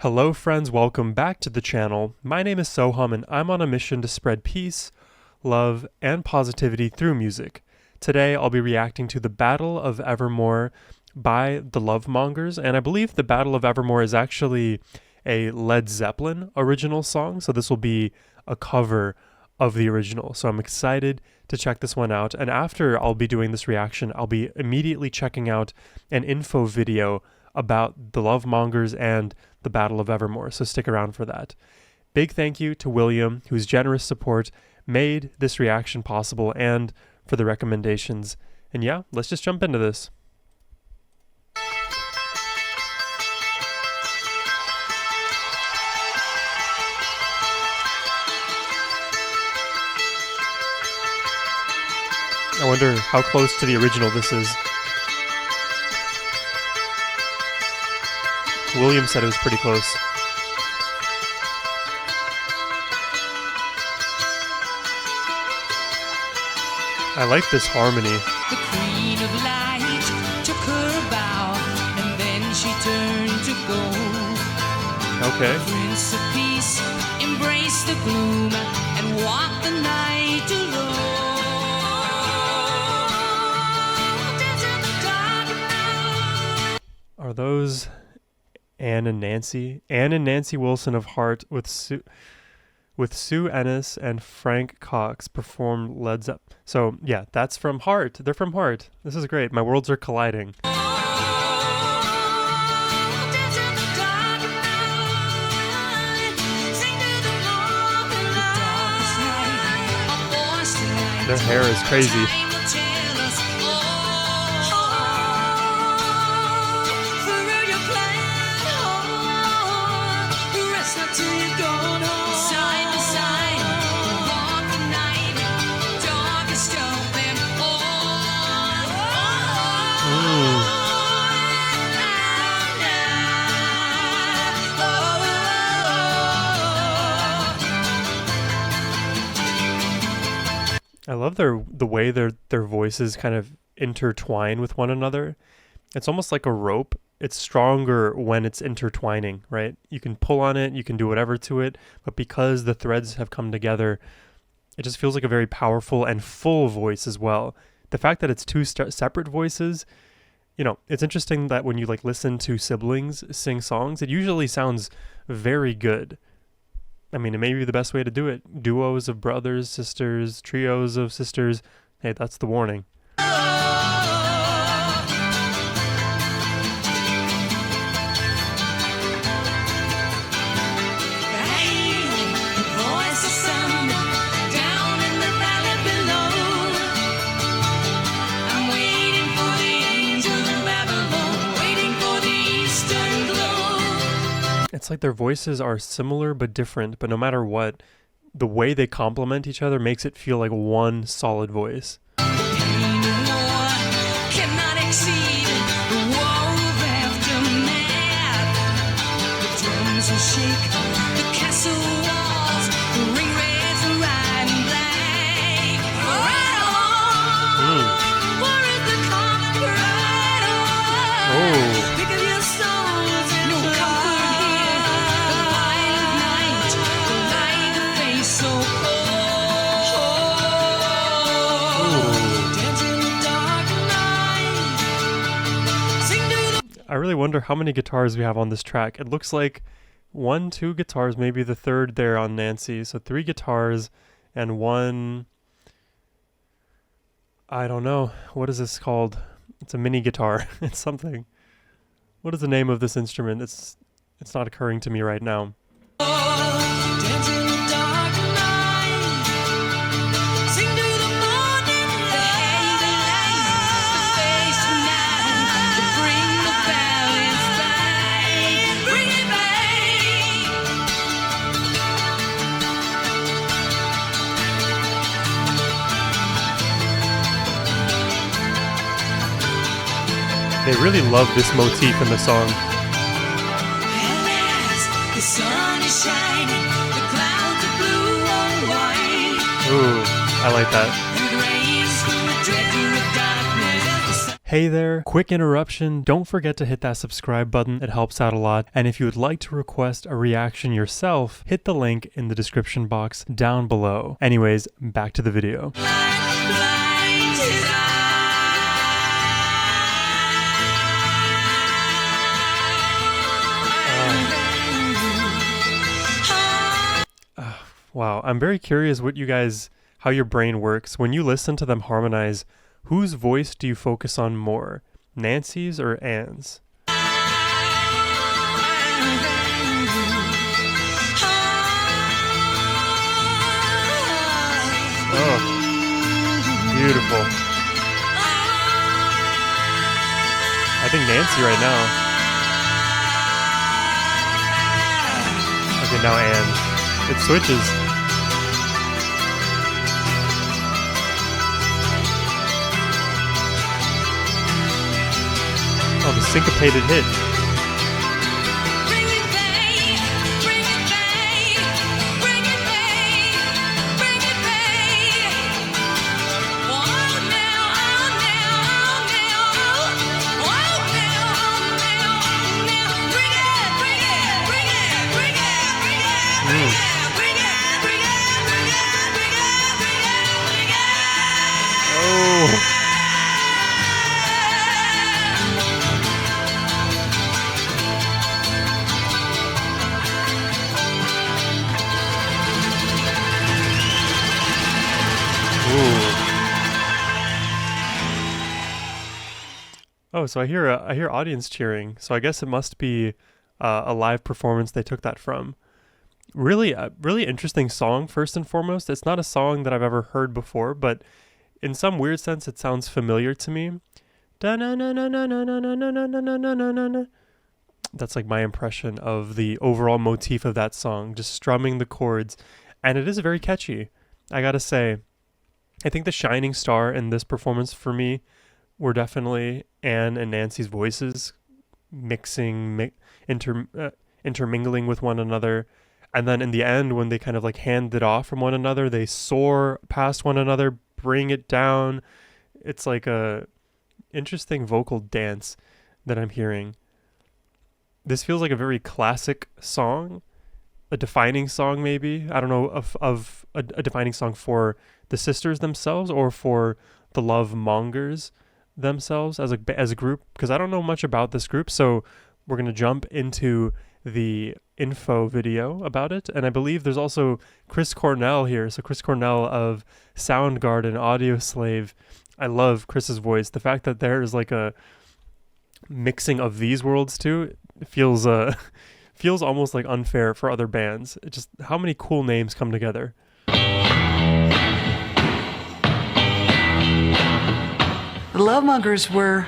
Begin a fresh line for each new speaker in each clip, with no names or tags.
Hello friends, welcome back to the channel. My name is Sohum and I'm on a mission to spread peace, love, and positivity through music. Today I'll be reacting to the Battle of Evermore by the Lovemongers, and I believe the Battle of Evermore is actually a Led Zeppelin original song, so this will be a cover of the original. So I'm excited to check this one out, and after I'll be doing this reaction, I'll be immediately checking out an info video about the Lovemongers and the Battle of Evermore, so stick around for that. Big thank you to William, whose generous support made this reaction possible, and for the recommendations. And yeah, let's just jump into this. I wonder how close to the original this is. William said it was pretty close. I like this harmony.
The queen of light took her bow, and then she turned to go.
Okay.
The Prince of Peace embraced the gloom and walked the night alone.
Are those Anne and Nancy? Anne and Nancy Wilson of Heart with Sue Ennis and Frank Cox performed Led Zeppelin. So yeah, that's from Heart. They're from Heart. This is great. My worlds are colliding. Their hair is crazy. I love the way their voices kind of intertwine with one another. It's almost like a rope. It's stronger when it's intertwining, right? You can pull on it, you can do whatever to it, but because the threads have come together, it just feels like a very powerful and full voice as well. The fact that it's two separate voices, you know, it's interesting that when you like listen to siblings sing songs, it usually sounds very good. I mean, it may be the best way to do it. Duos of brothers, sisters, trios of sisters. Hey, that's the warning. It's like their voices are similar but different, but no matter what, the way they complement each other makes it feel like one solid voice. I really wonder how many guitars we have on this track. It looks like 1, 2 guitars, maybe the third there on Nancy. So 3 guitars and 1, I don't know. What is this called? It's a mini guitar. It's something. What is the name of this instrument? It's not occurring to me right now. They really love this motif in the song. Ooh, I like that. Hey there, quick interruption, don't forget to hit that subscribe button, it helps out a lot. And if you would like to request a reaction yourself, hit the link in the description box down below. Anyways, back to the video. Wow, I'm very curious how your brain works. When you listen to them harmonize, whose voice do you focus on more? Nancy's or Anne's? Oh, beautiful. I think Nancy right now. Okay, now Anne. It switches. Oh, the syncopated hit. Oh, so I hear audience cheering. So I guess it must be a live performance they took that from. Really interesting song. First and foremost, it's not a song that I've ever heard before, but in some weird sense, it sounds familiar to me. That's like my impression of the overall motif of that song, just strumming the chords, and it is very catchy. I gotta say, I think the shining star in this performance for me were definitely Anne and Nancy's voices mixing, intermingling with one another. And then in the end, when they kind of like hand it off from one another, they soar past one another, bring it down. It's like a interesting vocal dance that I'm hearing. This feels like a very classic song, a defining song maybe. I don't know of a defining song for the sisters themselves or for the Lovemongers themselves as a group, because I don't know much about this group. So we're going to jump into the info video about it, and I believe there's also Chris Cornell here. So Chris Cornell of Soundgarden, Audio Slave. I love Chris's voice. The fact that there is like a mixing of these worlds too, it feels almost like unfair for other bands. It just, how many cool names come together.
The Lovemongers were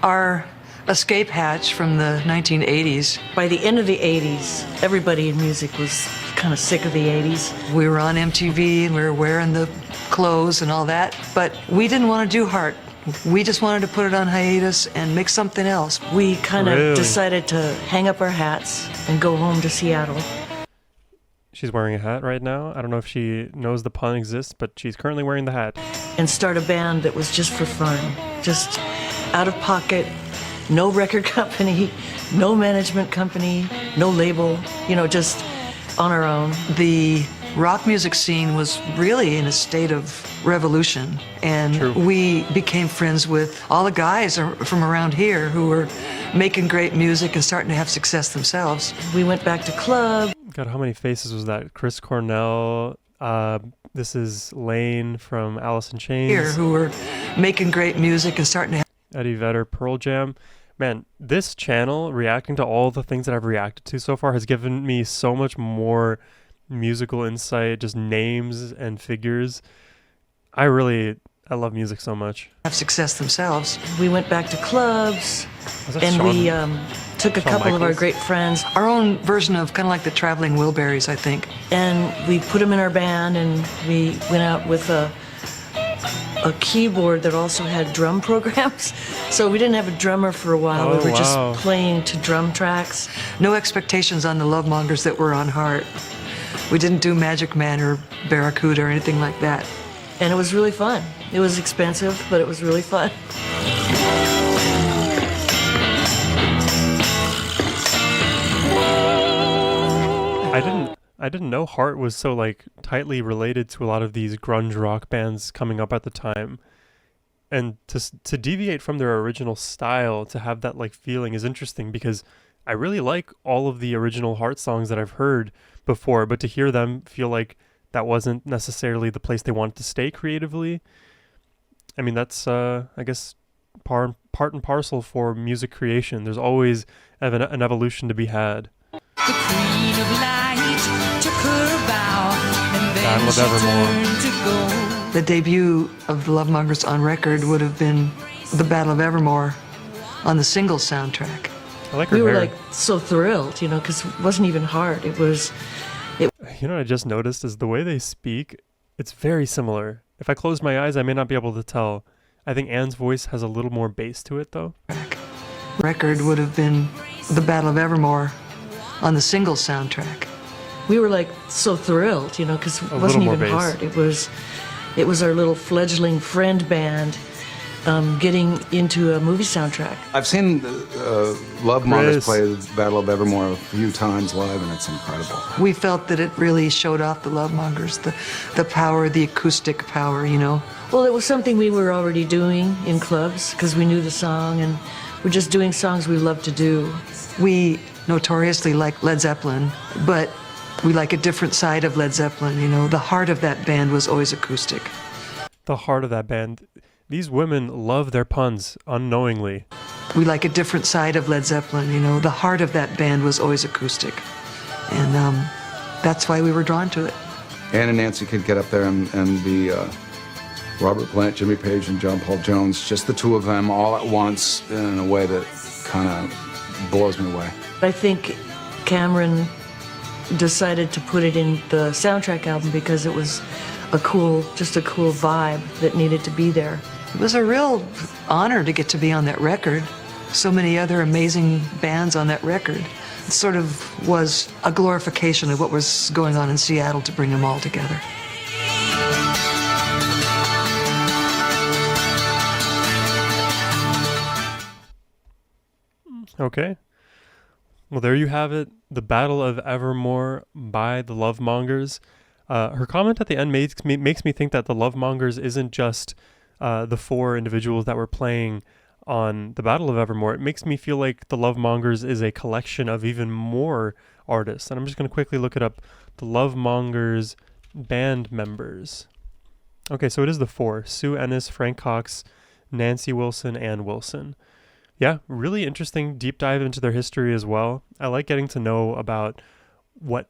our escape hatch from the 1980s.
By the end of the 80s, everybody in music was kind of sick of the 80s.
We were on MTV and we were wearing the clothes and all that, but we didn't want to do Heart. We just wanted to put it on hiatus and make something else.
We kind of
Really?
decided to hang up our hats and go home to Seattle.
She's wearing a hat right now. I don't know if she knows the pun exists, but she's currently wearing the hat.
And start a band that was just for fun, just out of pocket, no record company, no management company, no label, just on our own.
The rock music scene was really in a state of revolution, and
True.
we became friends with all the guys from around here who were making great music and starting to have success themselves.
We went back to clubs.
God, how many faces was that? Chris Cornell. This is Lane from Alice in Chains.
Here who were making great music and starting to have
Eddie Vedder, Pearl Jam. Man, this channel, reacting to all the things that I've reacted to so far, has given me so much more musical insight, just names and figures. I love music so much.
have success themselves.
We went back to clubs,
Was that
and
Shawn-
we took a
Shawn
couple of our
Michaels?
great friends,
Our own version of kind of like the Traveling Wilburys, I think.
and we put them in our band, and we went out with a keyboard that also had drum programs. So we didn't have a drummer for a while.
Oh,
We were just
wow.
playing to drum tracks.
No expectations on the Lovemongers that were on Heart. We didn't do Magic Man or Barracuda or anything like that.
And it was really fun. It was expensive, but it was really fun.
I didn't know Heart was so like tightly related to a lot of these grunge rock bands coming up at the time. And to deviate from their original style to have that like feeling is interesting because I really like all of the original Heart songs that I've heard before, but to hear them feel like that wasn't necessarily the place they wanted to stay creatively. I mean, that's I guess part and parcel for music creation. There's always an evolution to be had.
The queen of light took her bow, and then
Battle of
she
Evermore.
turned to gold.
The debut of the Lovemongers on record would have been the Battle of Evermore on the single soundtrack.
I like her
We were
hair.
like so thrilled, you know, because it wasn't even hard. It was,
You know what I just noticed is the way they speak, it's very similar. If I close my eyes, I may not be able to tell. I think Anne's voice has a little more bass to it, though.
Record would have been the Battle of Evermore on the single soundtrack.
we were like so thrilled, you know, because it
A
wasn't
little more
even
bass.
hard. It was our little fledgling friend band getting into a movie soundtrack.
I've seen Lovemongers
Chris.
play the Battle of Evermore a few times live, and it's incredible.
We felt that it really showed off the Lovemongers, the power, the acoustic power, you know.
Well, it was something we were already doing in clubs because we knew the song, and we're just doing songs we love to do.
We notoriously like Led Zeppelin, but we like a different side of Led Zeppelin, you know. The heart of that band was always acoustic.
The heart of that band. These women love their puns unknowingly.
We like a different side of Led Zeppelin, you know. The heart of that band was always acoustic. And that's why we were drawn to it.
Ann and Nancy could get up there and be Robert Plant, Jimmy Page, and John Paul Jones, just the two of them all at once in a way that kind of blows me away.
I think Cameron decided to put it in the soundtrack album because it was just a cool vibe that needed to be there.
It was a real honor to get to be on that record. So many other amazing bands on that record. It sort of was a glorification of what was going on in Seattle to bring them all together.
Okay. Well, there you have it. The Battle of Evermore by the Lovemongers. Her comment at the end makes me think that the Lovemongers isn't just the four individuals that were playing on the Battle of Evermore. It makes me feel like the Lovemongers is a collection of even more artists. And I'm just going to quickly look it up. The Lovemongers band members. Okay, so it is the four. Sue Ennis, Frank Cox, Nancy Wilson, Ann Wilson. Yeah, really interesting deep dive into their history as well. I like getting to know about what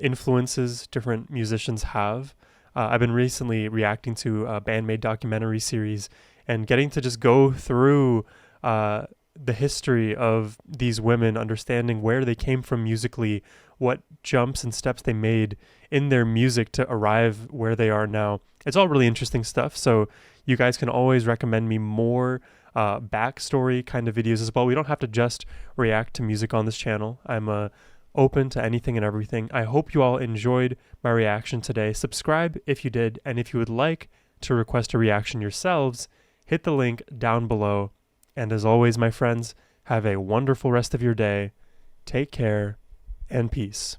influences different musicians have. I've been recently reacting to a Bandmade documentary series and getting to just go through the history of these women, understanding where they came from musically, what jumps and steps they made in their music to arrive where they are now. It's all really interesting stuff, so you guys can always recommend me more backstory kind of videos as well. We don't have to just react to music on this channel. I'm open to anything and everything. I hope you all enjoyed my reaction today. Subscribe if you did, and if you would like to request a reaction yourselves, hit the link down below. And as always, my friends, have a wonderful rest of your day. Take care and peace.